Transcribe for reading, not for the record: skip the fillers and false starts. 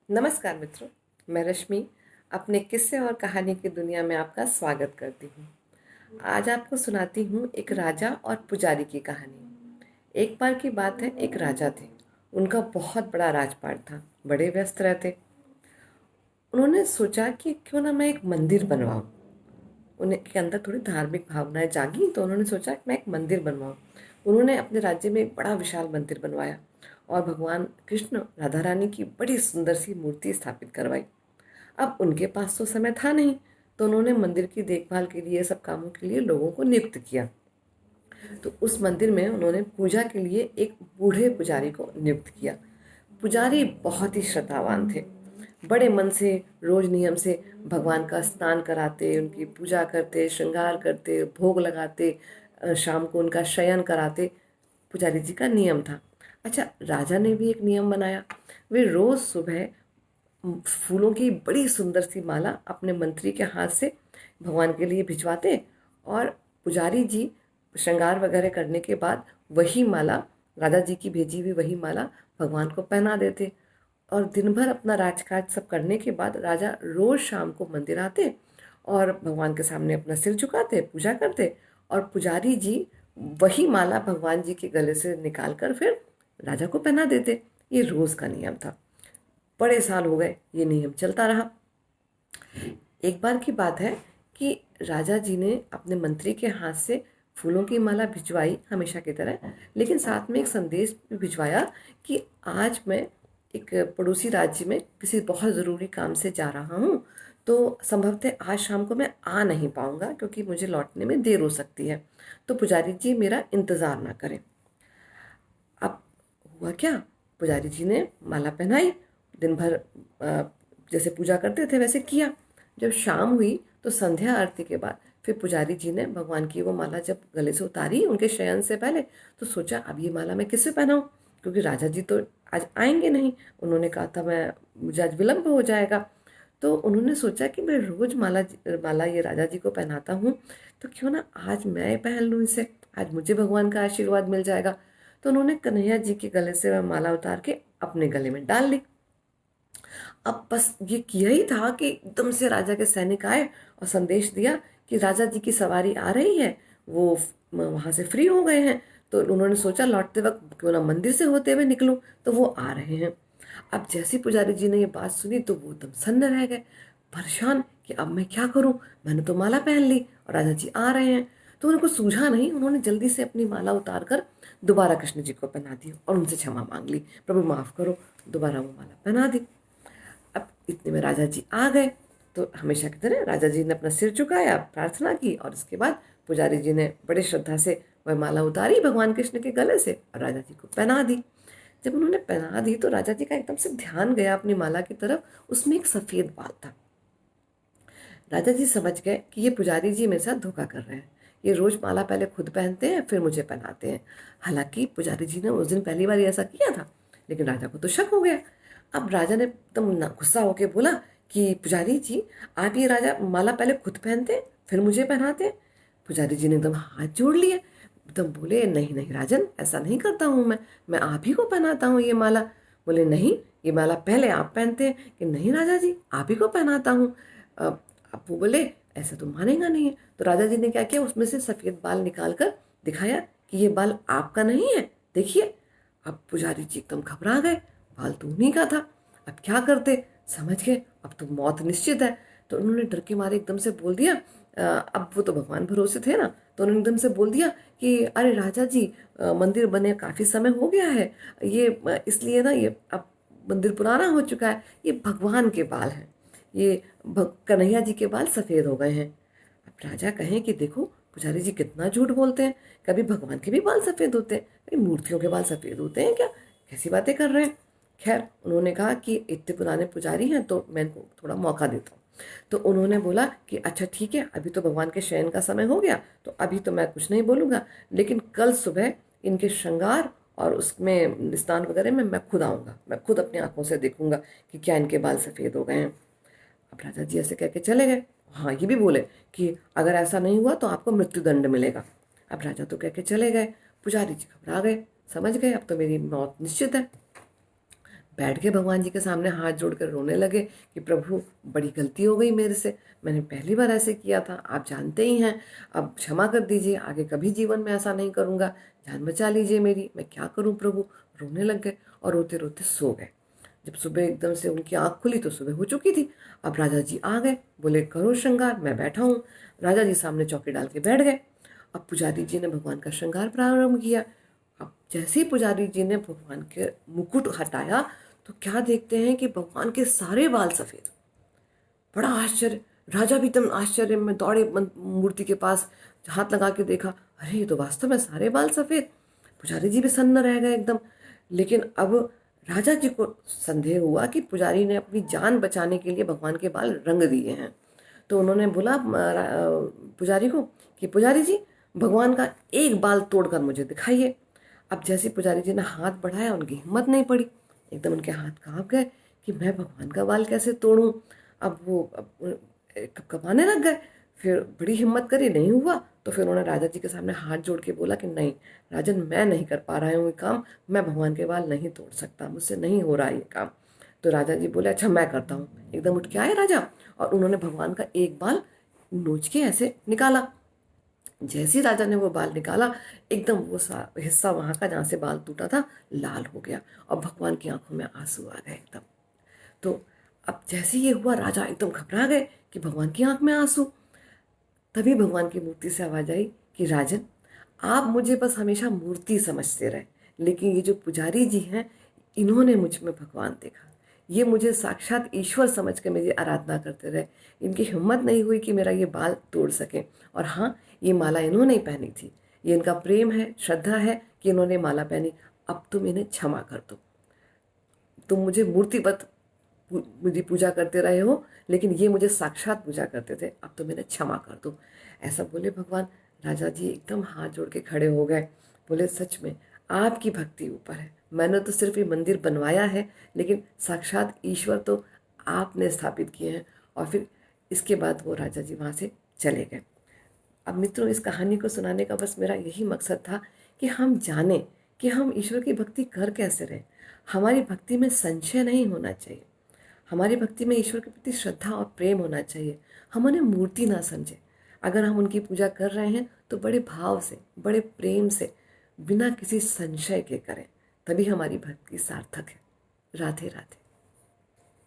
नमस्कार मित्रों, मैं रश्मि अपने किस्से और कहानी की दुनिया में आपका स्वागत करती हूँ। आज आपको सुनाती हूँ एक राजा और पुजारी की कहानी। एक बार की बात है, एक राजा थे। उनका बहुत बड़ा राजपाट था, बड़े व्यस्त रहते। उन्होंने सोचा कि क्यों ना मैं एक मंदिर बनवाऊँ। उन्हें के अंदर थोड़ी धार्मिक भावनाएं जागी, तो उन्होंने सोचा कि मैं एक मंदिर बनवाऊँ। उन्होंने अपने राज्य में एक बड़ा विशाल मंदिर बनवाया और भगवान कृष्ण राधा रानी की बड़ी सुंदर सी मूर्ति स्थापित करवाई। अब उनके पास तो समय था नहीं, तो उन्होंने मंदिर की देखभाल के लिए, सब कामों के लिए लोगों को नियुक्त किया। तो उस मंदिर में उन्होंने पूजा के लिए एक बूढ़े पुजारी को नियुक्त किया। पुजारी बहुत ही श्रद्धावान थे। बड़े मन से रोज नियम से भगवान का स्नान कराते, उनकी पूजा करते, श्रृंगार करते, भोग लगाते, शाम को उनका शयन कराते। पुजारी जी का नियम था। अच्छा, राजा ने भी एक नियम बनाया। वे रोज सुबह फूलों की बड़ी सुंदर सी माला अपने मंत्री के हाथ से भगवान के लिए भिजवाते और पुजारी जी श्रृंगार वगैरह करने के बाद वही माला, राजा जी की भेजी हुई वही माला भगवान को पहना देते। और दिन भर अपना राजकाज सब करने के बाद राजा रोज शाम को मंदिर आते और भगवान के सामने अपना सिर झुकाते, पूजा करते और पुजारी जी वही माला भगवान जी के गले से निकाल कर फिर राजा को पहना देते। ये रोज का नियम था। बड़े साल हो गए, ये नियम चलता रहा। एक बार की बात है कि राजा जी ने अपने मंत्री के हाथ से फूलों की माला भिजवाई हमेशा की तरह, लेकिन साथ में एक संदेश भी भिजवाया कि आज मैं एक पड़ोसी राज्य में किसी बहुत ज़रूरी काम से जा रहा हूँ, तो संभवतः आज शाम को मैं आ नहीं पाऊँगा क्योंकि मुझे लौटने में देर हो सकती है। तो पुजारी जी मेरा इंतज़ार ना करें। अब हुआ क्या, पुजारी जी ने माला पहनाई, दिन भर जैसे पूजा करते थे वैसे किया। जब शाम हुई तो संध्या आरती के बाद फिर पुजारी जी ने भगवान की वो माला जब गले से उतारी उनके शयन से पहले, तो सोचा अब ये माला मैं किससे पहनाऊं, क्योंकि राजा जी तो आज आएंगे नहीं। उन्होंने कहा था मैं मुझे आज विलम्ब हो जाएगा। तो उन्होंने सोचा कि मैं रोज माला माला ये राजा जी को पहनाता हूँ, तो क्यों ना आज मैं पहन लूँ इसे, आज मुझे भगवान का आशीर्वाद मिल जाएगा। तो उन्होंने कन्हैया जी के गले से वह माला उतार के अपने गले में डाल ली। अब बस ये किया ही था कि एकदम से राजा के सैनिक आए और संदेश दिया कि राजा जी की सवारी आ रही है, वो वहां से फ्री हो गए हैं। तो उन्होंने सोचा लौटते वक्त क्यों ना मंदिर से होते हुए निकलूं, तो वो आ रहे हैं। अब जैसे पुजारी जी ने ये बात सुनी तो वो एकदम सन्न रह गए, परेशान कि अब मैं क्या करूं, मैंने तो माला पहन ली और राजा जी आ रहे हैं। तो उनको सूझा नहीं, उन्होंने जल्दी से अपनी माला उतार कर दोबारा कृष्ण जी को पहना दी और उनसे क्षमा मांग ली, प्रभु माफ करो। दोबारा वो माला पहना दी। अब इतने में राजा जी आ गए, तो हमेशा की तरह राजा जी ने अपना सिर झुकाया, प्रार्थना की और उसके बाद पुजारी जी ने बड़े श्रद्धा से वह माला उतारी भगवान कृष्ण के गले से और राजा जी को पहना दी। जब उन्होंने पहना दी तो राजा जी का एकदम से ध्यान गया अपनी माला की तरफ, उसमें एक सफेद बाल था। राजा जी समझ गए कि ये पुजारी जी मेरे साथ धोखा कर रहे हैं, ये रोज माला पहले खुद पहनते हैं फिर मुझे पहनाते हैं। हालांकि पुजारी जी ने उस दिन पहली बार ऐसा किया था, लेकिन राजा को तो शक हो गया। अब राजा ने एकदम गुस्सा होकर बोला कि पुजारी जी, आप ये राजा माला पहले खुद पहनते हैं फिर मुझे पहनाते हैं। पुजारी जी ने एकदम हाथ जोड़ लिए, एकदम बोले नहीं नहीं राजन, ऐसा नहीं करता हूँ मैं आप ही को पहनाता हूँ ये माला। बोले नहीं, ये माला पहले आप पहनते हैं। कि नहीं राजा जी, आप ही को पहनाता हूँ। अब वो बोले ऐसा तो मानेगा नहीं है। तो राजा जी ने क्या किया, उसमें से सफ़ेद बाल निकाल कर दिखाया कि ये बाल आपका नहीं है, देखिए। अब पुजारी जी एकदम घबरा गए, बाल तो उन्हीं का था। अब क्या करते, समझ गए अब तो मौत निश्चित है। तो उन्होंने डर के मारे एकदम से बोल दिया, अब वो तो भगवान भरोसे थे ना, तो उन्होंने एकदम से बोल दिया कि अरे राजा जी, मंदिर बने काफ़ी समय हो गया है, ये इसलिए ना ये अब मंदिर पुराना हो चुका है, ये भगवान के बाल हैं, ये कन्हैया जी के बाल सफ़ेद हो गए हैं। अब राजा कहें कि देखो पुजारी जी कितना झूठ बोलते हैं, कभी भगवान के भी बाल सफ़ेद होते हैं, कभी मूर्तियों के बाल सफ़ेद होते हैं क्या, कैसी बातें कर रहे हैं। खैर उन्होंने कहा कि इतने पुराने पुजारी हैं तो मैं इनको थोड़ा मौका देता हूँ। तो उन्होंने बोला कि अच्छा ठीक है, अभी तो भगवान के शयन का समय हो गया, तो अभी तो मैं कुछ नहीं बोलूँगा, लेकिन कल सुबह इनके श्रृंगार और उसमें स्नान वगैरह में मैं खुद आऊँगा, मैं खुद अपनी आंखों से देखूंगा कि क्या इनके बाल सफ़ेद हो गए हैं। अब राजा जी ऐसे कह के चले गए। हाँ, ये भी बोले कि अगर ऐसा नहीं हुआ तो आपको मृत्युदंड मिलेगा। अब राजा तो कह के चले गए। पुजारी जी घबरा गए, समझ गए अब तो मेरी मौत निश्चित है। बैठ के भगवान जी के सामने हाथ जोड़ कर रोने लगे कि प्रभु बड़ी गलती हो गई मेरे से, मैंने पहली बार ऐसे किया था, आप जानते ही हैं, अब क्षमा कर दीजिए, आगे कभी जीवन में ऐसा नहीं करूँगा, जान बचा लीजिए मेरी, मैं क्या करूँ प्रभु। रोने लग गए और रोते रोते सो गए। जब सुबह एकदम से उनकी आँख खुली तो सुबह हो चुकी थी। अब राजा जी आ गए, बोले करो श्रृंगार, मैं बैठा हूँ। राजा जी सामने चौकी डाल के बैठ गए। अब पुजारी जी ने भगवान का श्रृंगार प्रारंभ किया। अब जैसे ही पुजारी जी ने भगवान के मुकुट हटाया तो क्या देखते हैं कि भगवान के सारे बाल सफ़ेद। बड़ा आश्चर्य, राजा भी एकदम आश्चर्य में दौड़े मूर्ति के पास, हाथ लगा के देखा, अरे ये तो वास्तव में सारे बाल सफ़ेद। पुजारी जी भी सन्न रह गए एकदम। लेकिन अब राजा जी को संदेह हुआ कि पुजारी ने अपनी जान बचाने के लिए भगवान के बाल रंग दिए हैं। तो उन्होंने बोला पुजारी को कि पुजारी जी, भगवान का एक बाल तोड़कर मुझे दिखाइए। अब जैसे पुजारी जी ने हाथ बढ़ाया, उनकी हिम्मत नहीं पड़ी, एकदम उनके हाथ कांप गए कि मैं भगवान का बाल कैसे तोड़ूं। अब वो कपाने लग गए। फिर बड़ी हिम्मत करी, नहीं हुआ। तो फिर उन्होंने राजा जी के सामने हाथ जोड़ के बोला कि नहीं राजन, मैं नहीं कर पा रहा हूँ ये काम, मैं भगवान के बाल नहीं तोड़ सकता, मुझसे नहीं हो रहा ये काम। तो राजा जी बोले अच्छा मैं करता हूँ। एकदम उठ के आए राजा और उन्होंने भगवान का एक बाल नोच के ऐसे निकाला। जैसे ही राजा ने वो बाल निकाला, एकदम वो हिस्सा वहाँ का जहाँ से बाल टूटा था लाल हो गया और भगवान की आंखों में आंसू आ गए एकदम। तो अब जैसे ये हुआ, राजा एकदम घबरा गए कि भगवान की आंख में आंसू। तभी भगवान की मूर्ति से आवाज आई कि राजन, आप मुझे बस हमेशा मूर्ति समझते रहे, लेकिन ये जो पुजारी जी हैं, इन्होंने मुझ में भगवान देखा। ये मुझे साक्षात ईश्वर समझ के मेरी आराधना करते रहे। इनकी हिम्मत नहीं हुई कि मेरा ये बाल तोड़ सकें। और हाँ, ये माला इन्होंने ही पहनी थी। ये इनका प्रेम है, श्रद्धा है कि इन्होंने माला पहनी। अब तुम इन्हें क्षमा कर दो। तुम मुझे मूर्तिवत मुझे पूजा करते रहे हो, लेकिन ये मुझे साक्षात पूजा करते थे, अब तो मैंने क्षमा कर दो। ऐसा बोले भगवान। राजा जी एकदम हाथ जोड़ के खड़े हो गए, बोले सच में आपकी भक्ति ऊपर है, मैंने तो सिर्फ ये मंदिर बनवाया है, लेकिन साक्षात ईश्वर तो आपने स्थापित किए हैं। और फिर इसके बाद वो राजा जी वहाँ से चले गए। अब मित्रों, इस कहानी को सुनाने का बस मेरा यही मकसद था कि हम जानें कि हम ईश्वर की भक्ति कर कैसे रहें। हमारी भक्ति में संशय नहीं होना चाहिए, हमारी भक्ति में ईश्वर के प्रति श्रद्धा और प्रेम होना चाहिए। हम उन्हें मूर्ति ना समझें। अगर हम उनकी पूजा कर रहे हैं तो बड़े भाव से, बड़े प्रेम से, बिना किसी संशय के करें, तभी हमारी भक्ति सार्थक है। राधे राधे।